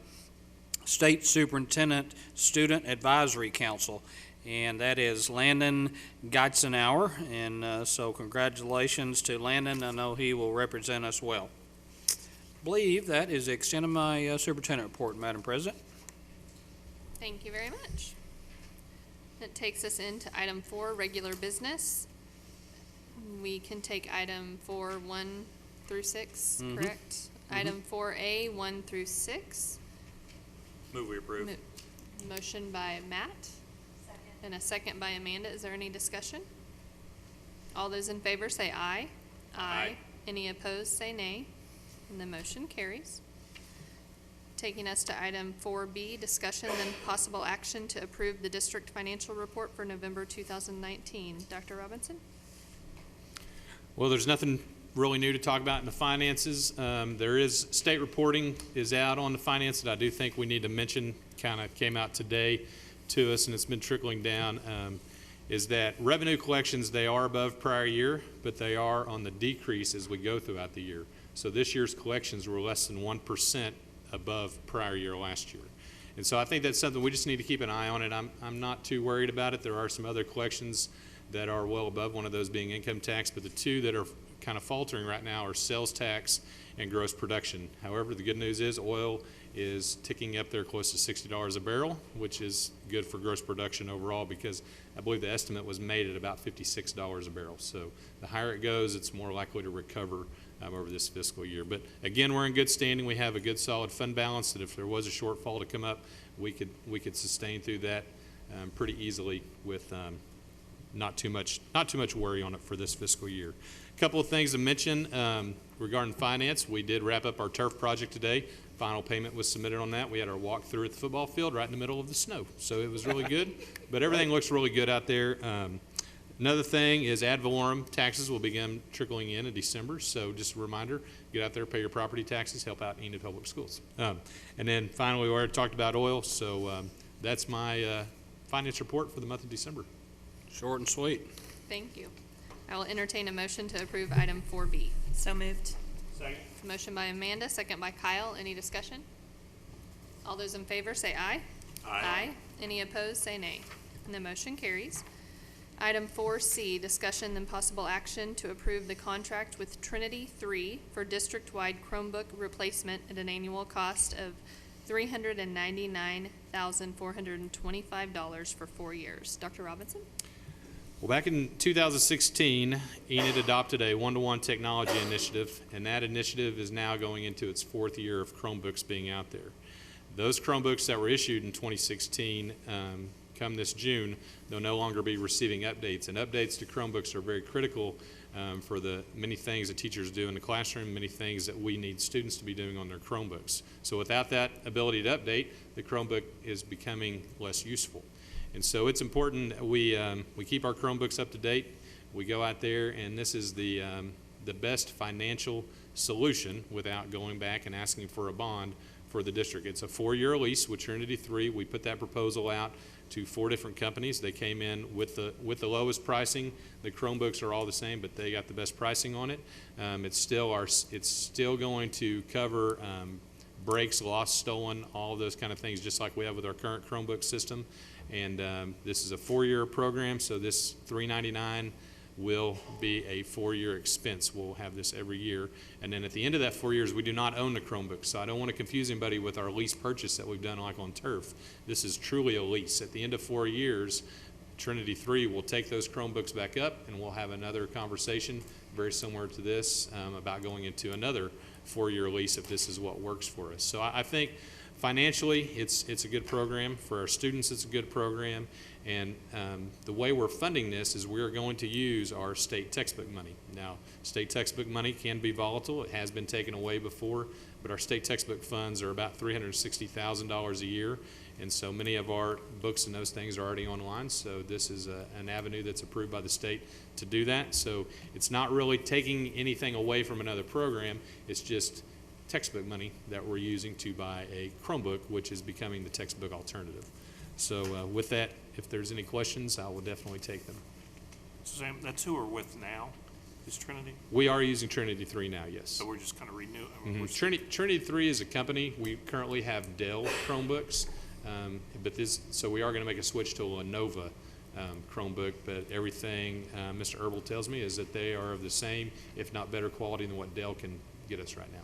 Speaker 3: State Superintendent Student Advisory Council, and that is Landon Geitzenauer, and so congratulations to Landon. I know he will represent us well. I believe that is the extent of my superintendent report, Madam President.
Speaker 1: Thank you very much. That takes us into item 4, regular business. We can take item 4, 1 through 6, correct? Item 4A, 1 through 6.
Speaker 13: Move we approve.
Speaker 1: Motion by Matt. Second. And a second by Amanda. Is there any discussion? All those in favor say aye. Aye. Any opposed say nay. And the motion carries. Taking us to item 4B, discussion and possible action to approve the district financial report for November 2019. Dr. Robinson?
Speaker 17: Well, there's nothing really new to talk about in the finances. There is state reporting is out on the finances that I do think we need to mention, kind of came out today to us, and it's been trickling down, is that revenue collections, they are above prior year, but they are on the decrease as we go throughout the year. So this year's collections were less than 1% above prior year last year. And so I think that's something we just need to keep an eye on it. I'm not too worried about it. There are some other collections that are well above, one of those being income tax, but the two that are kind of faltering right now are sales tax and gross production. However, the good news is oil is ticking up there close to $60 a barrel, which is good for gross production overall, because I believe the estimate was made at about $56 a barrel. So the higher it goes, it's more likely to recover over this fiscal year. But again, we're in good standing. We have a good solid fund balance that if there was a shortfall to come up, we could sustain through that pretty easily with not too much worry on it for this fiscal year. A couple of things to mention regarding finance. We did wrap up our turf project today. Final payment was submitted on that. We had our walk through at the football field right in the middle of the snow, so it was really good. But everything looks really good out there. Another thing is ad valorem taxes will begin trickling in December, so just a reminder, get out there, pay your property taxes, help out Enid Public Schools. And then finally, we already talked about oil, so that's my finance report for the month of December.
Speaker 3: Short and sweet.
Speaker 1: Thank you. I will entertain a motion to approve item 4B.
Speaker 14: So moved.
Speaker 17: Second.
Speaker 1: Motion by Amanda, second by Kyle. Any discussion? All those in favor say aye. Aye. Any opposed say nay. And the motion carries. Item 4C, discussion and possible action to approve the contract with Trinity 3 for district-wide Chromebook replacement at an annual cost of $399,425 for 4 years. Dr. Robinson?
Speaker 17: Well, back in 2016, Enid adopted a one-to-one technology initiative, and that initiative is now going into its 4th year of Chromebooks being out there. Those Chromebooks that were issued in 2016, come this June, they'll no longer be receiving updates. And updates to Chromebooks are very critical for the many things that teachers do in the classroom, many things that we need students to be doing on their Chromebooks. So without that ability to update, the Chromebook is becoming less useful. And so it's important that we keep our Chromebooks up to date. We go out there, and this is the best financial solution without going back and asking for a bond for the district. It's a 4-year lease with Trinity 3. We put that proposal out to 4 different companies. They came in with the lowest pricing. The Chromebooks are all the same, but they got the best pricing on it. It's still going to cover breaks, lost, stolen, all of those kind of things, just like we have with our current Chromebook system. And this is a 4-year program, so this $399 will be a 4-year expense. We'll have this every year. And then at the end of that 4 years, we do not own the Chromebook. So I don't want to confuse anybody with our lease purchase that we've done like on Turf. This is truly a lease. At the end of 4 years, Trinity 3 will take those Chromebooks back up, and we'll have another conversation very similar to this about going into another 4-year lease if this is what works for us. So I think financially, it's a good program. For our students, it's a good program. And the way we're funding this is we're going to use our state textbook money. Now, state textbook money can be volatile. It has been taken away before, but our state textbook funds are about $360,000 a year. And so many of our books and those things are already online. So this is an avenue that's approved by the state to do that. So it's not really taking anything away from another program. It's just textbook money that we're using to buy a Chromebook, which is becoming the textbook alternative. So with that, if there's any questions, I will definitely take them.
Speaker 13: So Sam, that's who we're with now, is Trinity?
Speaker 17: We are using Trinity 3 now, yes.
Speaker 13: So we're just kind of renewing.
Speaker 17: Trinity 3 is a company. We currently have Dell Chromebooks, so we are going to make a switch to a Lenovo Chromebook, but everything Mr. Herbal tells me is that they are of the same, if not better quality than what Dell can get us right now.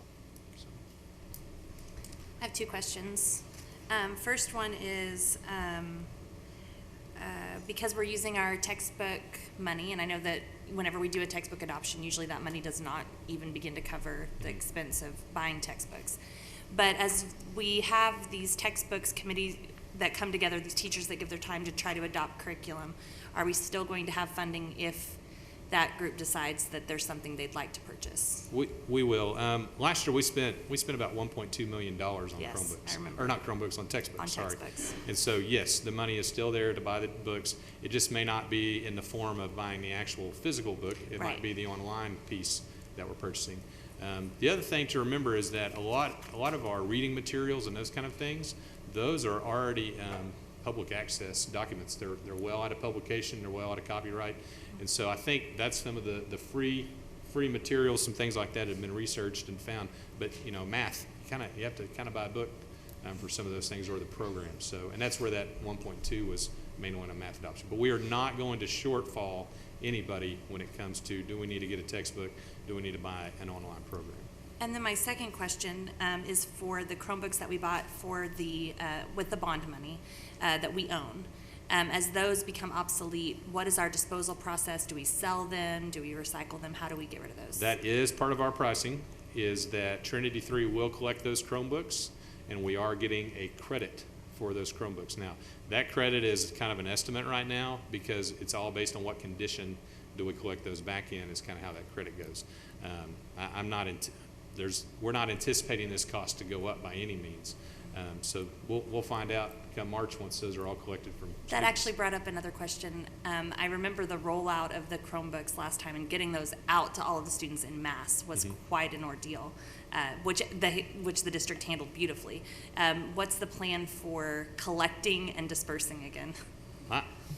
Speaker 17: So.
Speaker 14: I have 2 questions. First one is because we're using our textbook money, and I know that whenever we do a textbook adoption, usually that money does not even begin to cover the expense of buying textbooks. But as we have these textbooks committees that come together, these teachers that give their time to try to adopt curriculum, are we still going to have funding if that group decides that there's something they'd like to purchase?
Speaker 17: We will. Last year we spent about $1.2 million on
Speaker 14: Yes,
Speaker 17: Chromebooks.
Speaker 14: I remember.
Speaker 17: Or not Chromebooks, on textbooks.
Speaker 14: On
Speaker 17: sorry.
Speaker 14: textbooks.
Speaker 17: And so yes, the money is still there to buy the books. It just may not be in the form of buying the actual physical book. It
Speaker 14: Right.
Speaker 17: might be the online piece that we're purchasing. The other thing to remember is that a lot of our reading materials and those kind of things, those are already public access documents. They're well out of publication. They're well out of copyright. And so I think that's some of the free materials, some things like that have been researched and found. But math, you have to kind of buy a book for some of those things, or the program. So, and that's where that 1.2 was mainly on a math adoption. But we are not going to shortfall anybody when it comes to, do we need to get a textbook? Do we need to buy an online program?
Speaker 14: And then my second question is for the Chromebooks that we bought for with the bond money that we own. As those become obsolete, what is our disposal process? Do we sell them? Do we recycle them? How do we get rid of those?
Speaker 17: That is part of our pricing, is that Trinity 3 will collect those Chromebooks, and we are getting a credit for those Chromebooks. Now, that credit is kind of an estimate right now, because it's all based on what condition do we collect those back in, is kind of how that credit goes. We're not anticipating this cost to go up by any means. So we'll find out come March once those are all collected from
Speaker 14: That
Speaker 17: students.
Speaker 14: actually brought up another question. I remember the rollout of the Chromebooks last time, and getting those out to all of the students in mass was quite an ordeal, which the district handled beautifully. What's the plan for collecting and dispersing again?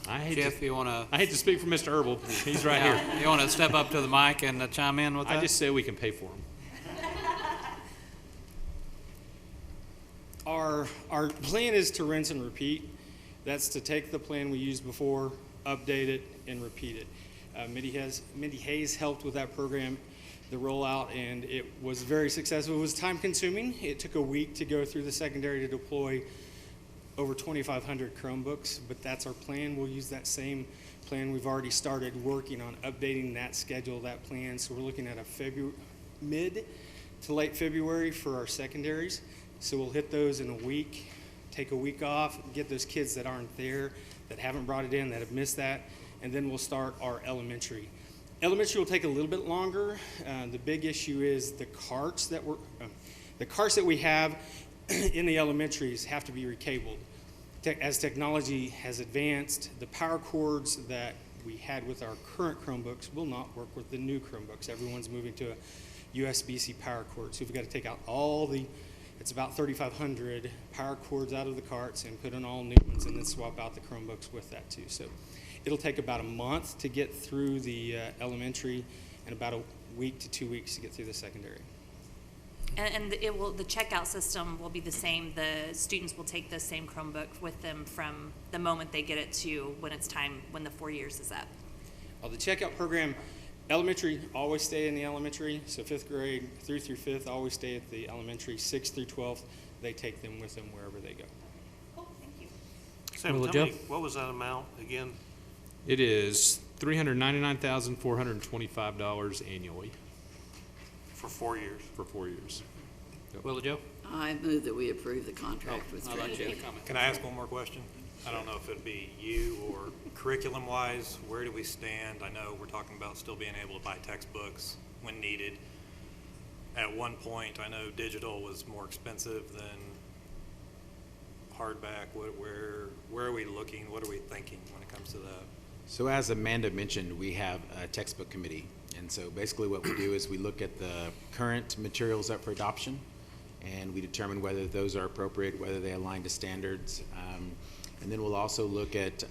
Speaker 3: I hate to
Speaker 17: speak for Mr. Herbal. He's right here.
Speaker 3: You want to step up to the mic and chime in with that?
Speaker 17: I just say we can pay for them.
Speaker 16: Our plan is to rinse and repeat. That's to take the plan we used before, update it, and repeat it. Mindy Hayes helped with that program, the rollout, and it was very successful. It was time consuming. It took a week to go through the secondary to deploy over 2,500 Chromebooks, but that's our plan. We'll use that same plan. We've already started working on updating that schedule, that plan. So we're looking at a mid to late February for our secondaries. So we'll hit those in a week, take a week off, get those kids that aren't there, that haven't brought it in, that have missed that, and then we'll start our elementary. Elementary will take a little bit longer. The big issue is the carts that we have in the elementaries have to be recabled. As technology has advanced, the power cords that we had with our current Chromebooks will not work with the new Chromebooks. Everyone's moving to a USB-C power cord. So we've got to take out it's about 3,500 power cords out of the carts and put in all new ones, and then swap out the Chromebooks with that too. So it'll take about a month to get through the elementary and about a week to 2 weeks to get through the secondary.
Speaker 14: And the checkout system will be the same. The students will take the same Chromebook with them from the moment they get it to when it's time, when the 4 years is up.
Speaker 16: The checkout program, elementary always stay in the elementary. So 5th grade through 5th always stay at the elementary. 6th through 12th, they take them with them wherever they go.
Speaker 14: Cool, thank you.
Speaker 13: Sam, tell me, what was that amount again?
Speaker 17: It is $399,425 annually.
Speaker 13: For 4 years?
Speaker 17: For 4 years. Yep.
Speaker 3: Willie Joe?
Speaker 18: I move that we approve the contract with Trinity.
Speaker 19: Can I ask one more question? I don't know if it'd be you or curriculum-wise, where do we stand? I know we're talking about still being able to buy textbooks when needed. At one point, I know digital was more expensive than hardback. Where are we looking? What are we thinking when it comes to that?
Speaker 20: So as Amanda mentioned, we have a textbook committee. And so basically what we do is we look at the current materials up for adoption, and we determine whether those are appropriate, whether they align to standards. And then we'll also look at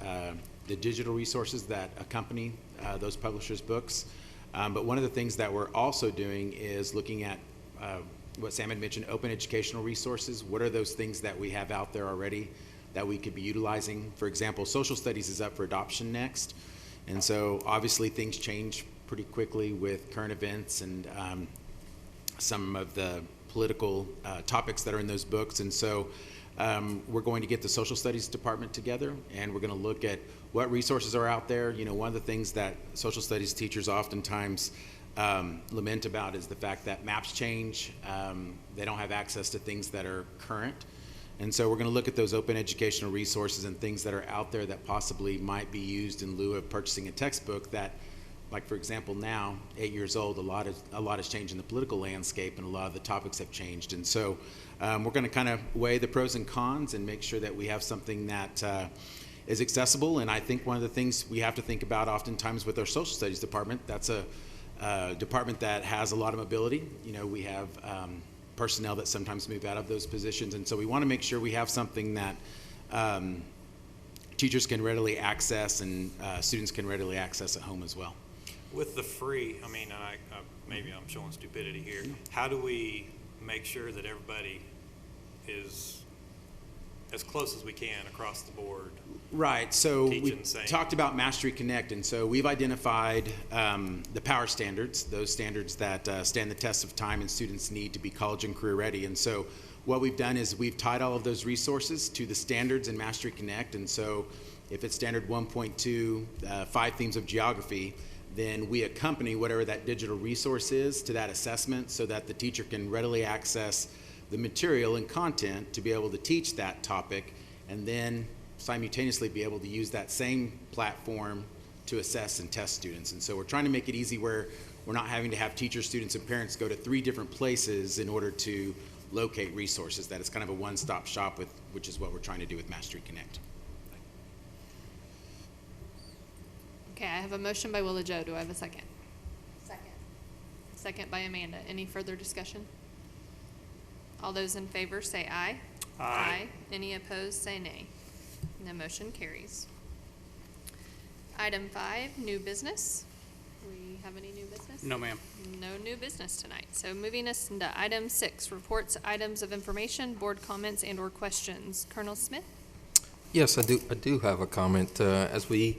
Speaker 20: the digital resources that accompany those publishers' books. But one of the things that we're also doing is looking at what Sam had mentioned, open educational resources. What are those things that we have out there already that we could be utilizing? For example, social studies is up for adoption next. And so obviously things change pretty quickly with current events and some of the political topics that are in those books. And so we're going to get the social studies department together, and we're going to look at what resources are out there. You know, one of the things that social studies teachers oftentimes lament about is the fact that maps change. They don't have access to things that are current. And so we're going to look at those open educational resources and things that are out there that possibly might be used in lieu of purchasing a textbook that, like for example now, 8 years old, a lot has changed in the political landscape and a lot of the topics have changed. And so we're going to kind of weigh the pros and cons and make sure that we have something that is accessible. And I think one of the things we have to think about oftentimes with our social studies department, that's a department that has a lot of mobility. You know, we have personnel that sometimes move out of those positions. And so we want to make sure we have something that teachers can readily access and students can readily access at home as well.
Speaker 19: With the free, I mean, maybe I'm showing stupidity here. How do we make sure that everybody is as close as we can across the board?
Speaker 20: Right, so we talked about Mastery Connect, and so we've identified the power standards, those standards that stand the test of time and students need to be college and career ready. And so what we've done is we've tied all of those resources to the standards in Mastery Connect. And so if it's standard 1.2, 5 themes of geography, then we accompany whatever that digital resource is to that assessment so that the teacher can readily access the material and content to be able to teach that topic, and then simultaneously be able to use that same platform to assess and test students. And so we're trying to make it easy where we're not having to have teachers, students, and parents go to 3 different places in order to locate resources, that it's kind of a one-stop shop, which is what we're trying to do with Mastery Connect.
Speaker 1: Okay, I have a motion by Willa Jo. Do I have a second? Second. Second by Amanda. Any further discussion? All those in favor say aye. Aye. Any opposed say nay. And the motion carries. Item 5, new business. We have any new business?
Speaker 3: No, ma'am.
Speaker 1: No new business tonight. So moving us into item 6, reports, items of information, board comments, and/or questions. Colonel Smith?
Speaker 21: Yes, I do have a comment. As we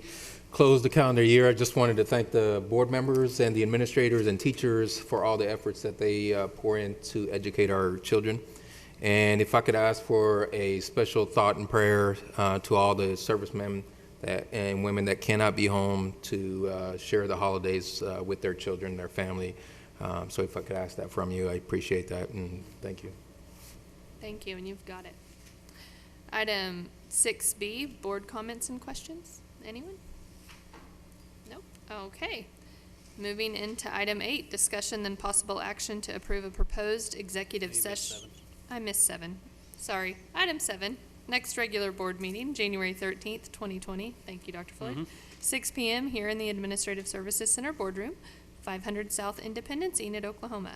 Speaker 21: close the calendar year, I just wanted to thank the board members and the administrators and teachers for all the efforts that they pour in to educate our children. And if I could ask for a special thought and prayer to all the servicemen and women that cannot be home to share the holidays with their children, their family. So if I could ask that from you, I appreciate that, and thank you.
Speaker 1: Thank you, and you've got it. Item 6B, board comments and questions. Anyone? Nope. Okay. Moving into item 8, discussion then possible action to approve a proposed executive session. I missed 7. Sorry. Item 7, next regular board meeting, January 13th, 2020. Thank you, Dr. Floyd. 6 p.m. here in the Administrative Services Center boardroom, 500 South Independence, Enid, Oklahoma.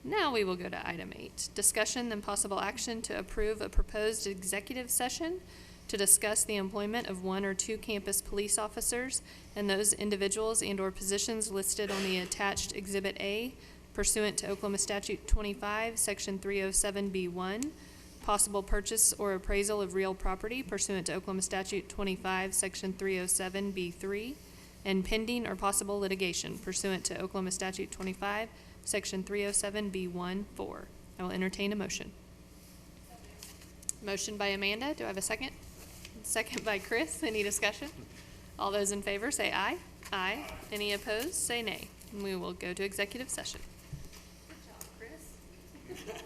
Speaker 1: Now we will go to item 8, discussion then possible action to approve a proposed executive session to discuss the employment of 1 or 2 campus police officers and those individuals and or positions listed on the attached Exhibit A pursuant to Oklahoma Statute 25, Section 307B1, possible purchase or appraisal of real property pursuant to Oklahoma Statute 25, Section 307B3, and pending or possible litigation pursuant to Oklahoma Statute 25, Section 307B1-4. I will entertain a motion. Motion by Amanda. Do I have a second? Second by Chris. Any discussion? All those in favor say aye. Aye. Any opposed say nay. And we will go to executive session. Good job, Chris.